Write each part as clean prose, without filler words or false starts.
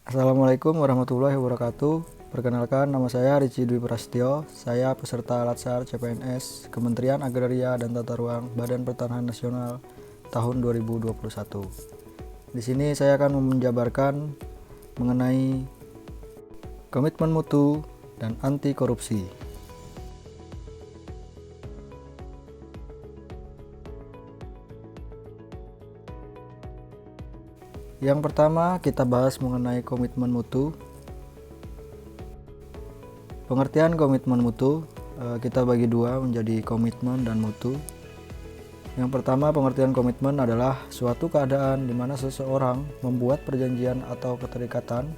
Assalamualaikum warahmatullahi wabarakatuh. Perkenalkan, nama saya Rici Dwi Prastio. Saya peserta Latsar CPNS Kementerian Agraria dan Tata Ruang Badan Pertanahan Nasional tahun 2021. Di sini saya akan menjabarkan mengenai komitmen mutu dan anti korupsi. Yang pertama, kita bahas mengenai komitmen mutu. Pengertian komitmen mutu kita bagi dua menjadi komitmen dan mutu. Yang pertama, pengertian komitmen adalah suatu keadaan di mana seseorang membuat perjanjian atau keterikatan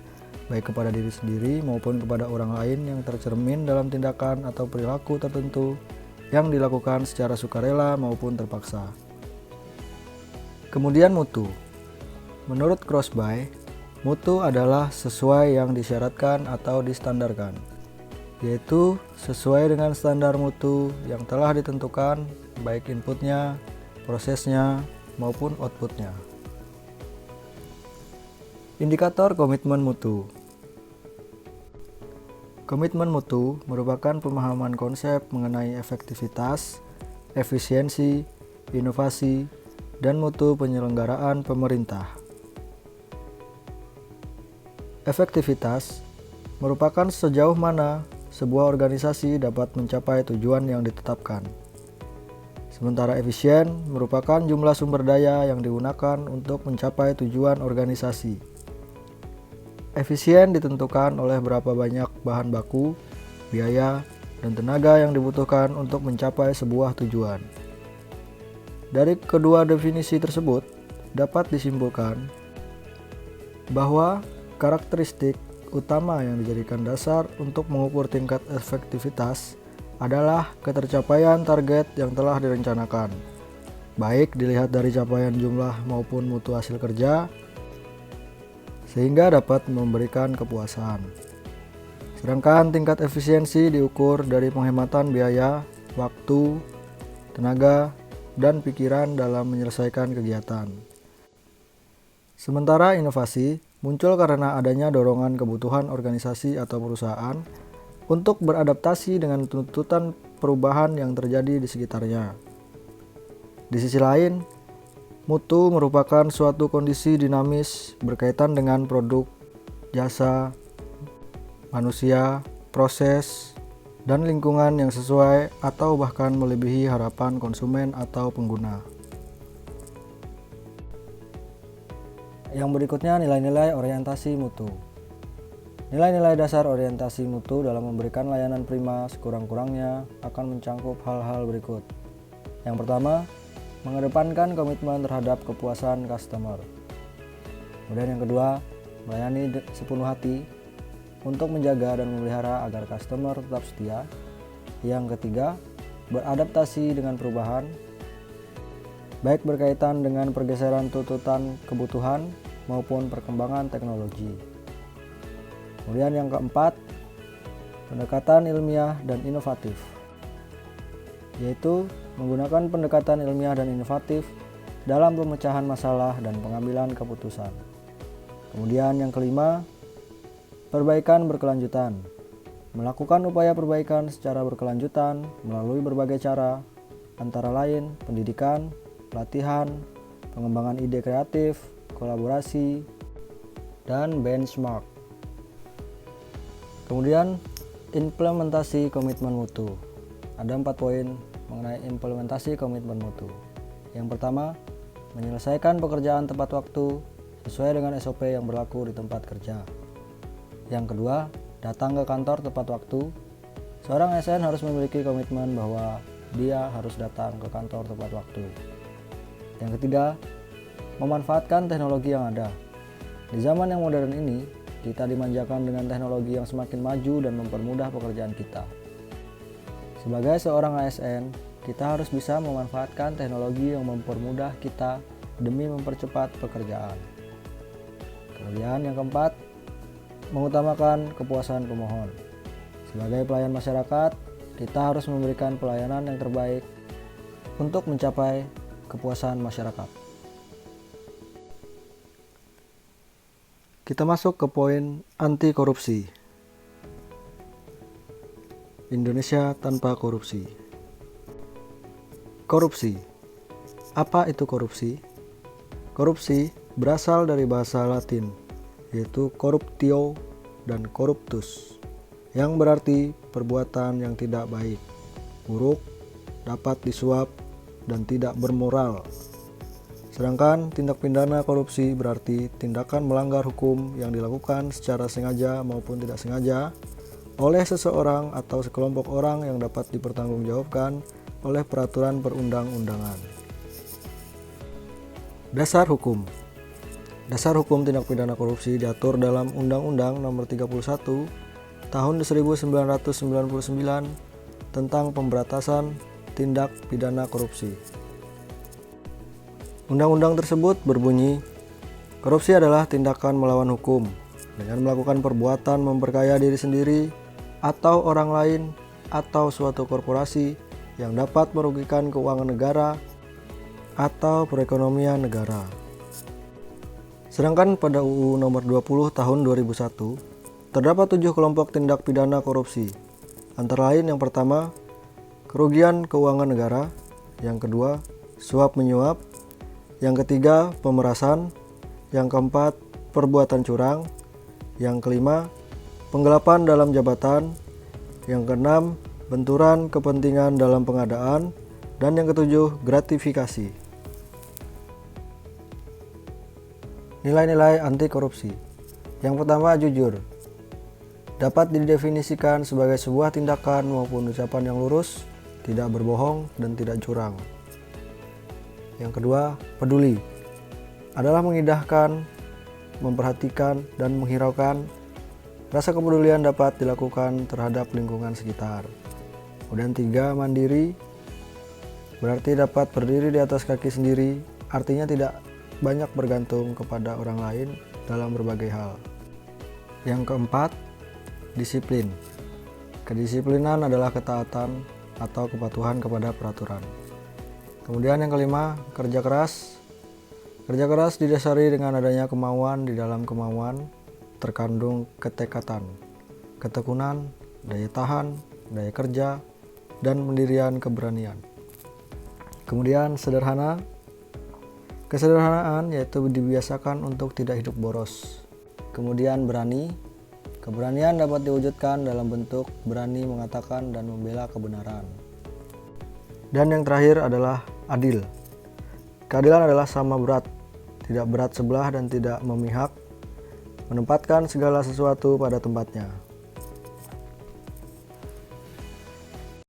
baik kepada diri sendiri maupun kepada orang lain yang tercermin dalam tindakan atau perilaku tertentu yang dilakukan secara sukarela maupun terpaksa. Kemudian mutu. Menurut Crosby, mutu adalah sesuai yang disyaratkan atau distandarkan, yaitu sesuai dengan standar mutu yang telah ditentukan baik inputnya, prosesnya, maupun outputnya. Indikator komitmen mutu. Komitmen mutu merupakan pemahaman konsep mengenai efektivitas, efisiensi, inovasi, dan mutu penyelenggaraan pemerintah. Efektivitas merupakan sejauh mana sebuah organisasi dapat mencapai tujuan yang ditetapkan. Sementara efisien merupakan jumlah sumber daya yang digunakan untuk mencapai tujuan organisasi. Efisien ditentukan oleh berapa banyak bahan baku, biaya, dan tenaga yang dibutuhkan untuk mencapai sebuah tujuan. Dari kedua definisi tersebut, dapat disimpulkan bahwa karakteristik utama yang dijadikan dasar untuk mengukur tingkat efektivitas adalah ketercapaian target yang telah direncanakan, baik dilihat dari capaian jumlah maupun mutu hasil kerja, sehingga dapat memberikan kepuasan. Sedangkan tingkat efisiensi diukur dari penghematan biaya, waktu, tenaga, dan pikiran dalam menyelesaikan kegiatan. Sementara inovasi muncul karena adanya dorongan kebutuhan organisasi atau perusahaan untuk beradaptasi dengan tuntutan perubahan yang terjadi di sekitarnya. Di sisi lain, mutu merupakan suatu kondisi dinamis berkaitan dengan produk, jasa, manusia, proses, dan lingkungan yang sesuai atau bahkan melebihi harapan konsumen atau pengguna. Yang berikutnya, nilai-nilai orientasi mutu. Nilai-nilai dasar orientasi mutu dalam memberikan layanan prima sekurang-kurangnya akan mencakup hal-hal berikut. Yang pertama, mengedepankan komitmen terhadap kepuasan customer. Kemudian yang kedua, melayani sepenuh hati untuk menjaga dan memelihara agar customer tetap setia. Yang ketiga, beradaptasi dengan perubahan, baik berkaitan dengan pergeseran tuntutan kebutuhan maupun perkembangan teknologi. Kemudian yang keempat, pendekatan ilmiah dan inovatif, yaitu menggunakan pendekatan ilmiah dan inovatif dalam pemecahan masalah dan pengambilan keputusan. Kemudian yang kelima, perbaikan berkelanjutan, melakukan upaya perbaikan secara berkelanjutan melalui berbagai cara, antara lain pendidikan, pelatihan, pengembangan ide kreatif, kolaborasi, dan benchmark. Kemudian implementasi komitmen mutu. Ada 4 poin mengenai implementasi komitmen mutu. Yang pertama, menyelesaikan pekerjaan tepat waktu sesuai dengan SOP yang berlaku di tempat kerja. Yang kedua, datang ke kantor tepat waktu. Seorang ASN harus memiliki komitmen bahwa dia harus datang ke kantor tepat waktu. Yang ketiga, memanfaatkan teknologi yang ada. Di zaman yang modern ini, kita dimanjakan dengan teknologi yang semakin maju dan mempermudah pekerjaan kita. Sebagai seorang ASN, kita harus bisa memanfaatkan teknologi yang mempermudah kita demi mempercepat pekerjaan. Kemudian yang keempat, mengutamakan kepuasan pemohon. Sebagai pelayan masyarakat, kita harus memberikan pelayanan yang terbaik untuk mencapai kepuasan masyarakat. Kita masuk ke poin anti korupsi. Indonesia tanpa korupsi. Korupsi. Apa itu korupsi? Korupsi berasal dari bahasa Latin, yaitu corruptio dan corruptus, yang berarti perbuatan yang tidak baik, buruk, dapat disuap, dan tidak bermoral. Sedangkan tindak pidana korupsi berarti tindakan melanggar hukum yang dilakukan secara sengaja maupun tidak sengaja oleh seseorang atau sekelompok orang yang dapat dipertanggungjawabkan oleh peraturan perundang-undangan. Dasar hukum. Dasar hukum tindak pidana korupsi diatur dalam Undang-Undang Nomor 31 Tahun 1999 tentang pemberantasan tindak pidana korupsi. Undang-undang tersebut berbunyi, korupsi adalah tindakan melawan hukum dengan melakukan perbuatan memperkaya diri sendiri atau orang lain atau suatu korporasi yang dapat merugikan keuangan negara atau perekonomian negara. Sedangkan pada UU Nomor 20 Tahun 2001 terdapat 7 kelompok tindak pidana korupsi. Antara lain yang pertama, kerugian keuangan negara, yang kedua, suap menyuap, yang ketiga, pemerasan, yang keempat, perbuatan curang, yang kelima, penggelapan dalam jabatan, yang keenam, benturan kepentingan dalam pengadaan, dan yang ketujuh, gratifikasi. Nilai-nilai anti korupsi. Yang pertama, jujur. Dapat didefinisikan sebagai sebuah tindakan maupun ucapan yang lurus, tidak berbohong, dan tidak curang. Yang kedua, peduli. Adalah mengindahkan, memperhatikan, dan menghiraukan. Rasa kepedulian dapat dilakukan terhadap lingkungan sekitar. Kemudian 3, mandiri. Berarti dapat berdiri di atas kaki sendiri, artinya tidak banyak bergantung kepada orang lain dalam berbagai hal. Yang keempat, disiplin. Kedisiplinan adalah ketaatan atau kepatuhan kepada peraturan. Kemudian yang kelima, kerja keras. Kerja keras didasari dengan adanya kemauan, di dalam kemauan terkandung ketekatan, ketekunan, daya tahan, daya kerja, dan pendirian keberanian. Kemudian sederhana. Kesederhanaan yaitu dibiasakan untuk tidak hidup boros. Kemudian berani. Keberanian dapat diwujudkan dalam bentuk berani mengatakan dan membela kebenaran. Dan yang terakhir adalah adil. Keadilan adalah sama berat, tidak berat sebelah dan tidak memihak, menempatkan segala sesuatu pada tempatnya.